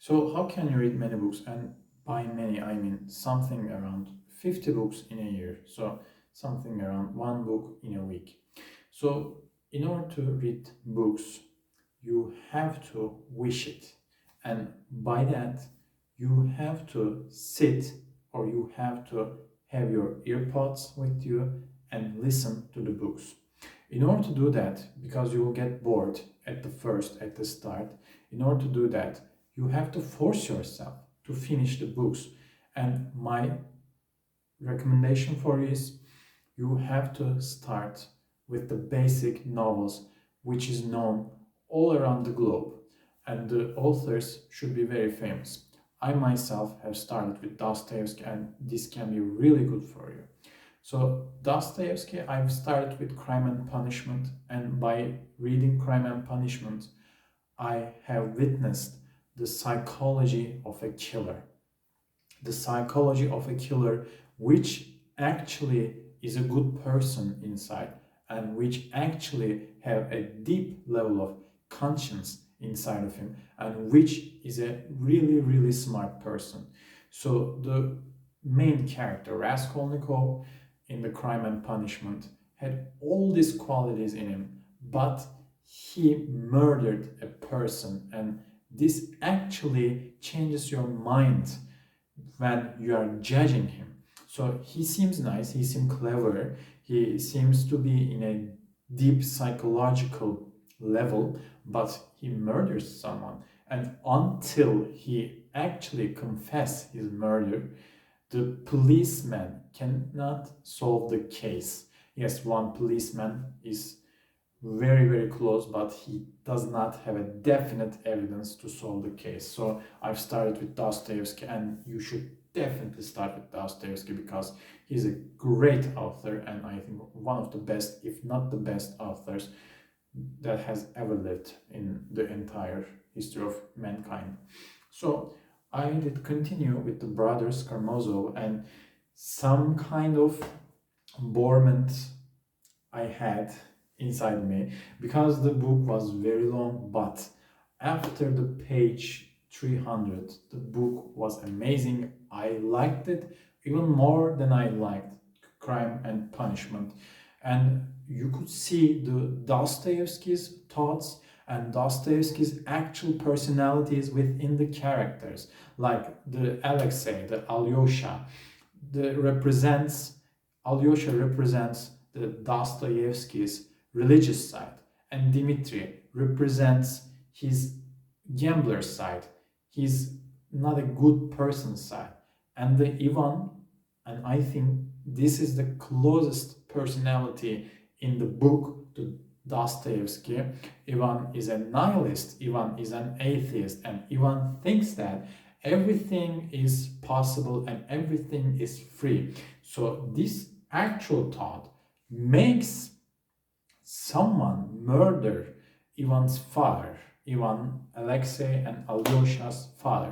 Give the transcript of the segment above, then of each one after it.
So how can you read many books? And by many, I mean something around 50 books in a year. So something around one book in a week. So in order to read books, you have to wish it. And by that, you have to sit or you have to have your earpods with you and listen to the books. In order to do that, because you will get bored at the start, in order to do that, you have to force yourself to finish the books. And my recommendation for you is you have to start with the basic novels, which is known all around the globe. And the authors should be very famous. I myself have started with Dostoevsky, and this can be really good for you. So Dostoevsky, I've started with Crime and Punishment, and by reading Crime and Punishment, I have witnessed the psychology of a killer. The psychology of a killer, which actually is a good person inside, and which actually have a deep level of conscience inside of him, and which is a really, really smart person. So the main character, Raskolnikov, in the Crime and Punishment, had all these qualities in him, but he murdered a person, and this actually changes your mind when you are judging him. So he seems nice, he seems clever, he seems to be in a deep psychological level, but he murders someone. And until he actually confess his murder, the policeman cannot solve the case. Yes, one policeman is very, very close, but he does not have a definite evidence to solve the case. So I've started with Dostoevsky, and you should definitely start with Dostoevsky because he's a great author, and I think one of the best, if not the best authors that has ever lived in the entire history of mankind. So I did continue with the brothers Karamazov, and some kind of borement I had inside me because the book was very long, but after the page 300, the book was amazing. I liked it even more than I liked Crime and Punishment. And you could see the Dostoevsky's thoughts and Dostoevsky's actual personalities within the characters, like the Alexei, the Alyosha, Alyosha represents the Dostoevsky's religious side, and Dmitri represents his gambler side. He's not a good person side. And the Ivan, and I think this is the closest personality in the book to Dostoevsky. Ivan is a nihilist, Ivan is an atheist, and Ivan thinks that everything is possible and everything is free. So this actual thought makes someone murder Ivan's father, Ivan, Alexei, and Alyosha's father.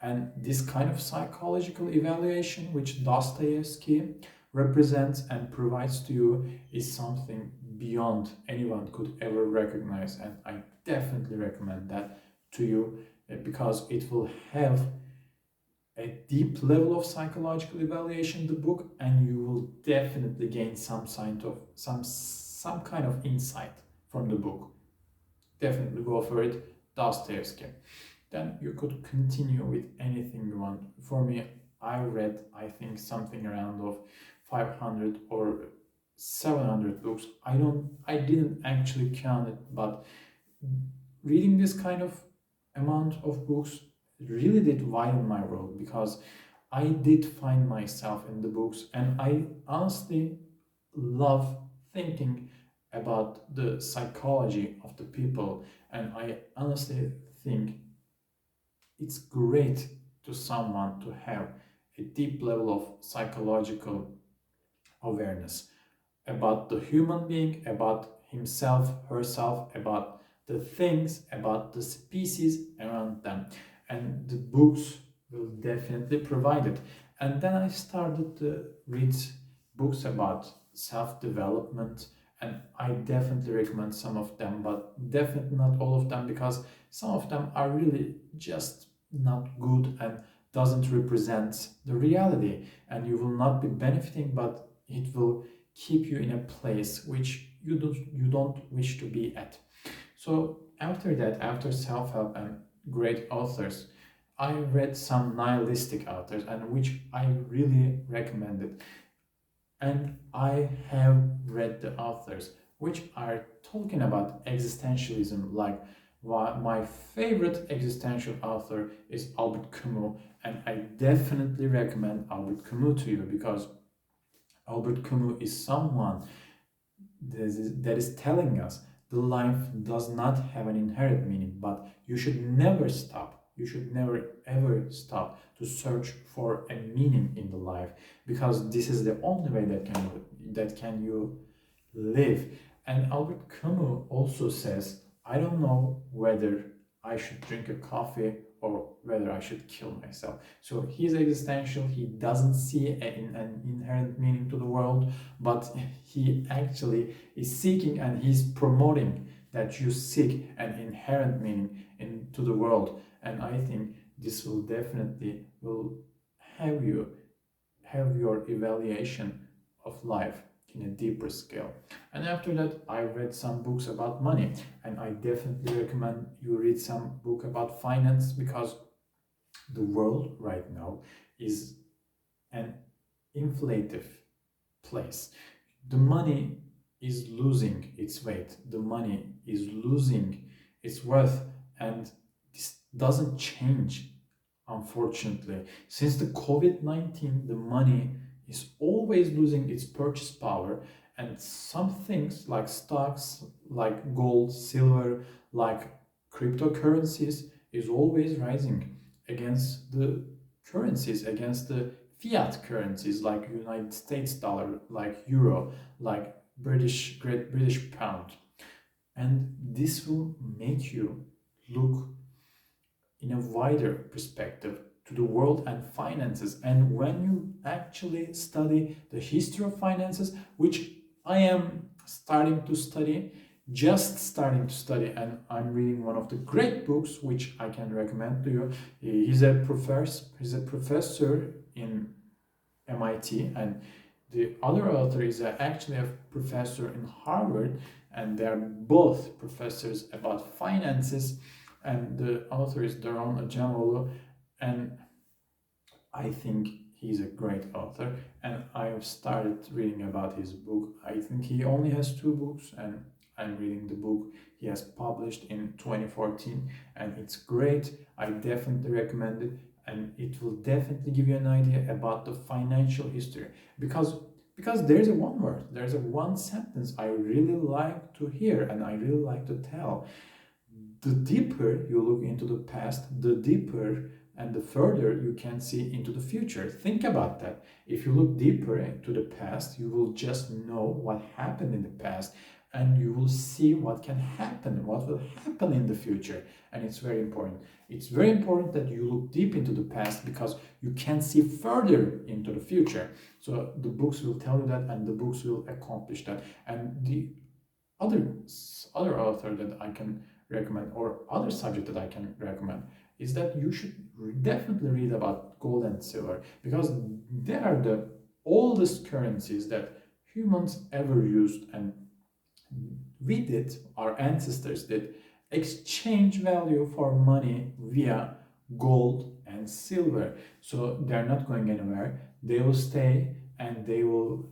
And this kind of psychological evaluation, which Dostoevsky represents and provides to you, is something beyond anyone could ever recognize. And I definitely recommend that to you because it will have a deep level of psychological evaluation in the book, and you will definitely gain some kind of insight from the book. Definitely go for it, Dostoevsky. Then you could continue with anything you want. For me, I read, I think, something around of 500 or 700 books. I didn't actually count it, but reading this kind of amount of books really did widen my world because I did find myself in the books, and I honestly love thinking about the psychology of the people, and I honestly think it's great to someone to have a deep level of psychological awareness about the human being, about himself, herself, about the things, about the species around them. And the books will definitely provide it. And then I started to read books about self-development, and I definitely recommend some of them, but definitely not all of them because some of them are really just not good and doesn't represent the reality, and you will not be benefiting, but it will keep you in a place which you don't wish to be at. So after that, after self-help and great authors, I read some nihilistic authors and which I really recommended. And I have read the authors which are talking about existentialism, like my favorite existential author is Albert Camus, and I definitely recommend Albert Camus to you because Albert Camus is someone that is telling us the life does not have an inherent meaning, but you should never stop. You should never ever stop to search for a meaning in the life because this is the only way that can you live. And Albert Camus also says, I don't know whether I should drink a coffee or whether I should kill myself. So he's existential, he doesn't see an inherent meaning to the world, but he actually is seeking and he's promoting that you seek an inherent meaning into the world. And I think this will definitely will have you have your evaluation of life in a deeper scale. And after that, I read some books about money, and I definitely recommend you read some book about finance because the world right now is an inflative place. The money is losing its weight, the money is losing its worth, and this doesn't change, unfortunately. Since the COVID-19, the money is always losing its purchase power, and some things like stocks, like gold, silver, like cryptocurrencies is always rising against the currencies, against the fiat currencies like United States dollar, like euro, like Great British pound. And this will make you look in a wider perspective to the world and finances. And when you actually study the history of finances, which I am starting to study, just starting to study, and I'm reading one of the great books which I can recommend to you. He's a professor in MIT, and the other author is actually a professor in Harvard, and they are both professors about finances. And the author is Daron Acemoglu, and I think he's a great author. And I've started reading about his book. I think he only has two books, and I'm reading the book he has published in 2014, and it's great. I definitely recommend it, and it will definitely give you an idea about the financial history because there's a one word, there's a one sentence I really like to hear and I really like to tell. The deeper you look into the past, the deeper and the further you can see into the future. Think about that. If you look deeper into the past, you will just know what happened in the past, and you will see what can happen, what will happen in the future. And it's very important. It's very important that you look deep into the past because you can see further into the future. So the books will tell you that, and the books will accomplish that. And the other other author that I can recommend, or other subject that I can recommend, is that you should definitely read about gold and silver because they are the oldest currencies that humans ever used, and we did, our ancestors did, exchange value for money via gold and silver. So they're not going anywhere. They will stay, and they will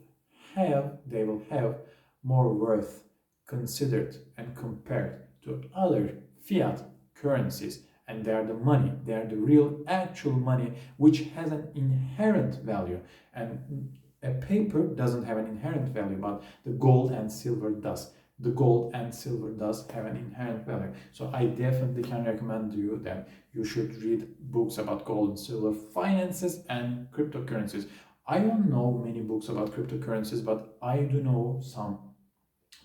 have more worth considered and compared to other fiat currencies. And they are the money, they are the real actual money which has an inherent value. And a paper doesn't have an inherent value, but the gold and silver does. The gold and silver does have an inherent value. So I definitely can recommend you that you should read books about gold and silver, finances, and cryptocurrencies. I don't know many books about cryptocurrencies, but I do know some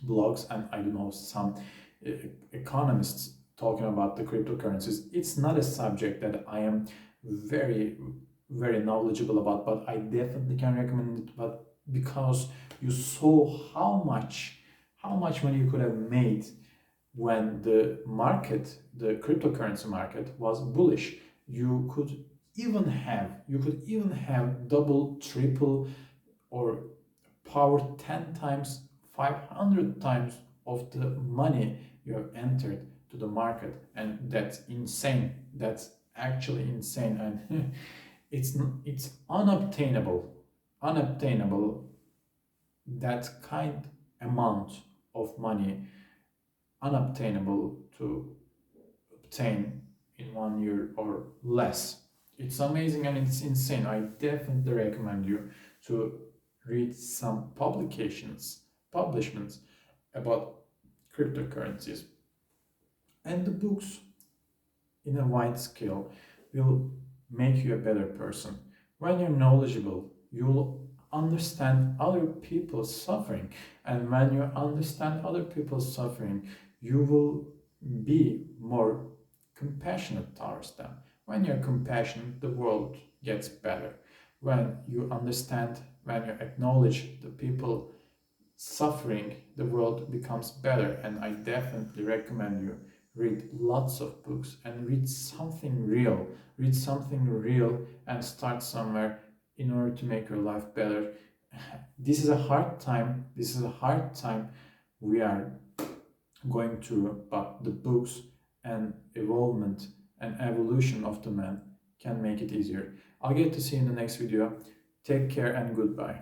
blogs, and I do know some uh, economists talking about the cryptocurrencies. It's not a subject that I am very, very knowledgeable about, but I definitely can recommend it. But because you saw how much money you could have made when the market, the cryptocurrency market, was bullish. You could you could even have double, triple, or power 10 times, 500 times of the money you have entered to the market. And that's insane. That's actually insane. And it's unobtainable, that kind amount of money, unobtainable to obtain in 1 year or less. It's amazing and it's insane. I definitely recommend you to read some publishments about cryptocurrencies. And the books, in a wide scale, will make you a better person. When you're knowledgeable, you'll understand other people's suffering. And when you understand other people's suffering, you will be more compassionate towards them. When you're compassionate, the world gets better. When you understand, when you acknowledge the people suffering, the world becomes better. And I definitely recommend you read lots of books and read something real and start somewhere in order to make your life better. This is a hard time we are going through, but the books and evolvement and evolution of the man can make it easier. I'll get to see you in the next video. Take care and goodbye.